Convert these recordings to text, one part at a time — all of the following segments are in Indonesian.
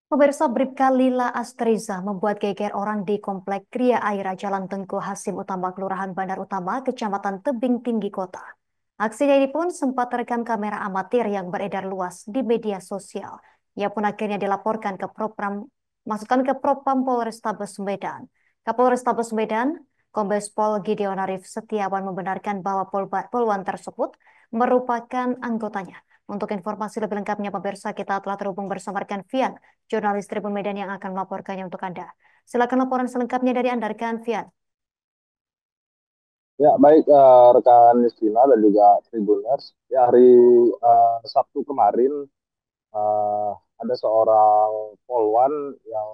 Pemirsa, Bribka Lila Astriza membuat geger orang di Komplek Gria Aira Jalan Tengku Hasim Utama Kelurahan Bandar Utama, Kecamatan Tebing Tinggi Kota. Aksinya ini pun sempat terekam kamera amatir yang beredar luas di media sosial. Ia pun akhirnya dilaporkan ke Propam Polrestabes Medan. Kapolrestabes Medan, Kombes Pol Gideon Arif Setiawan membenarkan bahwa poluan tersebut merupakan anggotanya. Untuk informasi lebih lengkapnya, pemirsa, kita telah terhubung bersama rekan Vian, jurnalis Tribun Medan yang akan melaporkannya untuk Anda. Silakan laporan selengkapnya dari Anda, rekan Vian. Ya, baik rekan Justina dan juga Tribuners. Ya, hari Sabtu kemarin eh, ada seorang polwan yang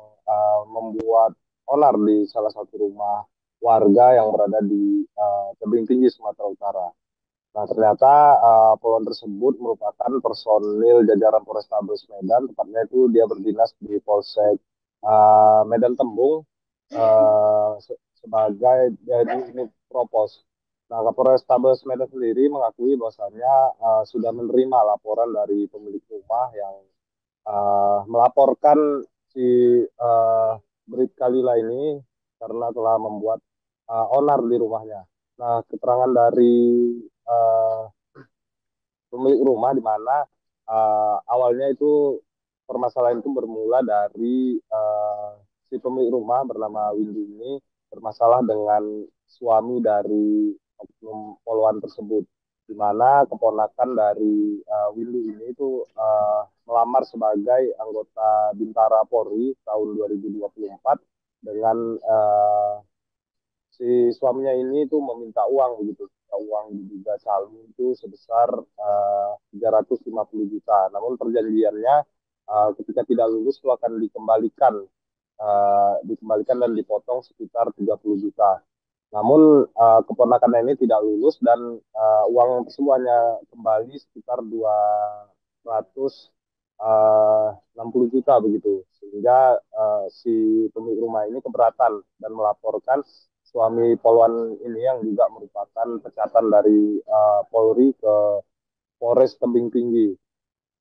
membuat onar di salah satu rumah warga yang berada di Tebing Tinggi, Sumatera Utara. Nah, ternyata polwan tersebut merupakan personil jajaran Polrestabes Medan, tepatnya itu dia berdinas di Polsek Medan Tembung sebagai jadi ini propos. Nah, Kapolrestabes Medan sendiri mengakui bahwasannya sudah menerima laporan dari pemilik rumah yang melaporkan si Bribka Lila ini karena telah membuat onar di rumahnya. Nah, keterangan dari uh, pemilik rumah di mana awalnya itu permasalahan itu bermula dari si pemilik rumah bernama Windu ini bermasalah dengan suami dari oknum poluan tersebut, di mana keponakan dari Windu ini itu melamar sebagai anggota Bintara Polri tahun 2024 dengan si suaminya ini tuh meminta uang begitu, uang diduga calo itu sebesar 350 juta. Namun perjanjiannya ketika tidak lulus itu akan dikembalikan dan dipotong sekitar 30 juta. Namun keponakannya ini tidak lulus dan uang tersebut hanya kembali sekitar 260 juta begitu. Sehingga si pemilik rumah ini keberatan dan melaporkan suami poluan ini yang juga merupakan pecatan dari Polri ke Polres Tebing Tinggi.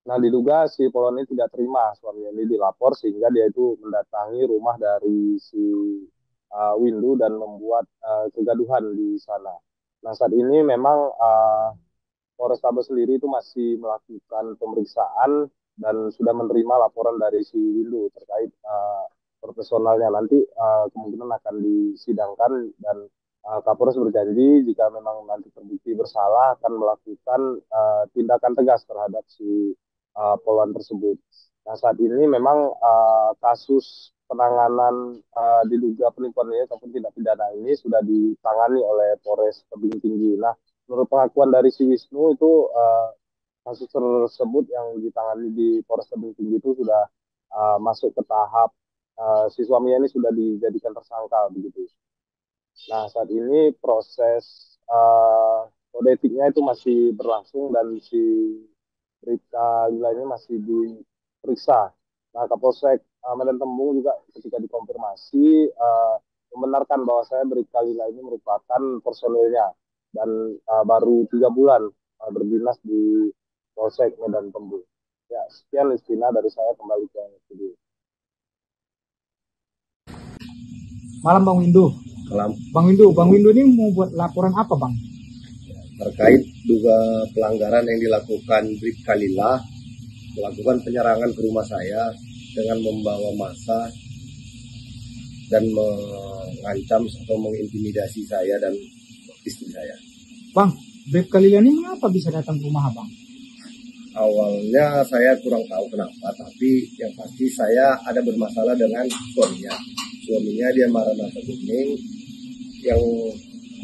Nah, diduga si poluan ini tidak terima suaminya ini dilapor sehingga dia itu mendatangi rumah dari si Windu dan membuat kegaduhan di sana. Nah, saat ini memang Polrestabes sendiri itu masih melakukan pemeriksaan dan sudah menerima laporan dari si Windu terkait profesionalnya. Nanti kemungkinan akan disidangkan dan Kapolres berjanji jika memang nanti terbukti bersalah akan melakukan tindakan tegas terhadap si poluan tersebut. Nah, saat ini memang kasus penanganan diduga penipuan ini ataupun tindak pidana ini sudah ditangani oleh Polres Tebing Tinggi. Nah, menurut pengakuan dari si Wisnu itu kasus tersebut yang ditangani di Polres Tebing Tinggi itu sudah masuk ke tahap si suaminya ini sudah dijadikan tersangka begitu. Nah, saat ini proses kode etiknya itu masih berlangsung dan si Bribka Lila ini masih diperiksa. Nah, Kapolsek Medan Tembung juga ketika dikonfirmasi membenarkan bahwa saya Bribka Lila ini merupakan personilnya dan baru 3 bulan berdinas di Polsek Medan Tembung. Ya, sekian Listina dari saya, kembali ke studio. Malam Bang Windu. Malam. Bang Windu ini mau buat laporan apa Bang? Terkait duga pelanggaran yang dilakukan Bribka Lila, melakukan penyerangan ke rumah saya dengan membawa massa dan mengancam atau mengintimidasi saya dan istri saya. Bang, Bribka Lila ini mengapa bisa datang ke rumah Abang? Awalnya saya kurang tahu kenapa, tapi yang pasti saya ada bermasalah dengan suaminya. Suaminya dia mata kuning yang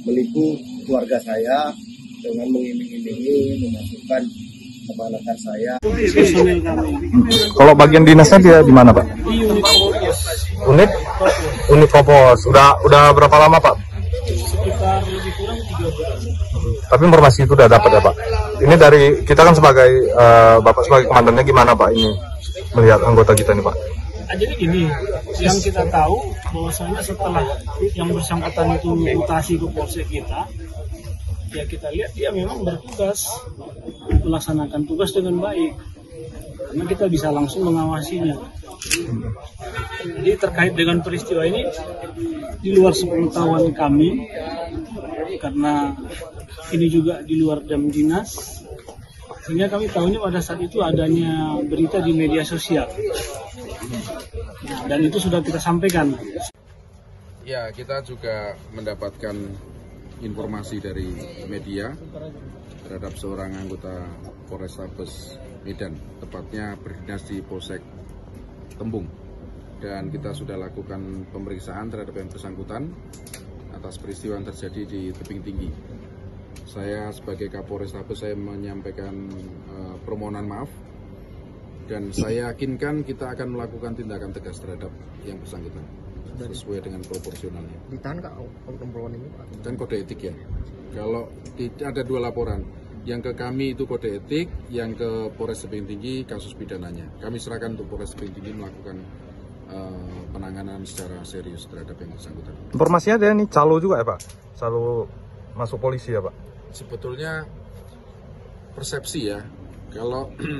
menipu keluarga saya dengan mengiming-imingi memasukkan keponakan saya. Kalau bagian dinasnya dia di mana, Pak? Unit Propos. Udah berapa lama, Pak? Sekitar lebih kurang 3 bulan. Tapi informasi itu udah dapat ya, Pak? Ini dari kita kan sebagai Bapak sebagai komandannya gimana, Pak, ini melihat anggota kita ini, Pak? Jadi gini, yang kita tahu bahwasanya setelah yang bersangkutan itu mutasi ke polsek kita, ya kita lihat dia memang bertugas melaksanakan tugas dengan baik. karena kita bisa langsung mengawasinya. Jadi terkait dengan peristiwa ini di luar sepengetahuan kami, karena ini juga di luar jam dinas, sehingga kami tahunya pada saat itu adanya berita di media sosial, dan itu sudah kita sampaikan. Ya, kita juga mendapatkan informasi dari media terhadap seorang anggota Polrestabes Medan, tepatnya berdinas di Polsek Tembung. Dan kita sudah lakukan pemeriksaan terhadap yang bersangkutan atas peristiwa yang terjadi di Tebing Tinggi. Saya sebagai Kapolrestabes saya menyampaikan permohonan maaf, dan saya yakinkan kita akan melakukan tindakan tegas terhadap yang bersangkutan sesuai dengan proporsionalnya. Ditahan Kak oknum polwan ini Pak? Dan kode etik ya. Kalau ada 2 laporan, yang ke kami itu kode etik, yang ke Polres Tebing Tinggi kasus pidananya. Kami serahkan untuk Polres Tebing Tinggi melakukan penanganan secara serius terhadap yang bersangkutan. Informasinya ada nih calo juga ya Pak? Calo masuk polisi ya Pak? Sebetulnya persepsi ya.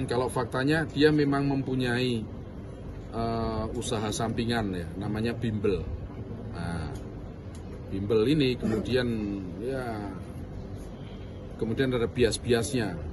Kalau faktanya dia memang mempunyai usaha sampingan ya, namanya bimbel. Nah, bimbel ini kemudian ada bias-biasnya.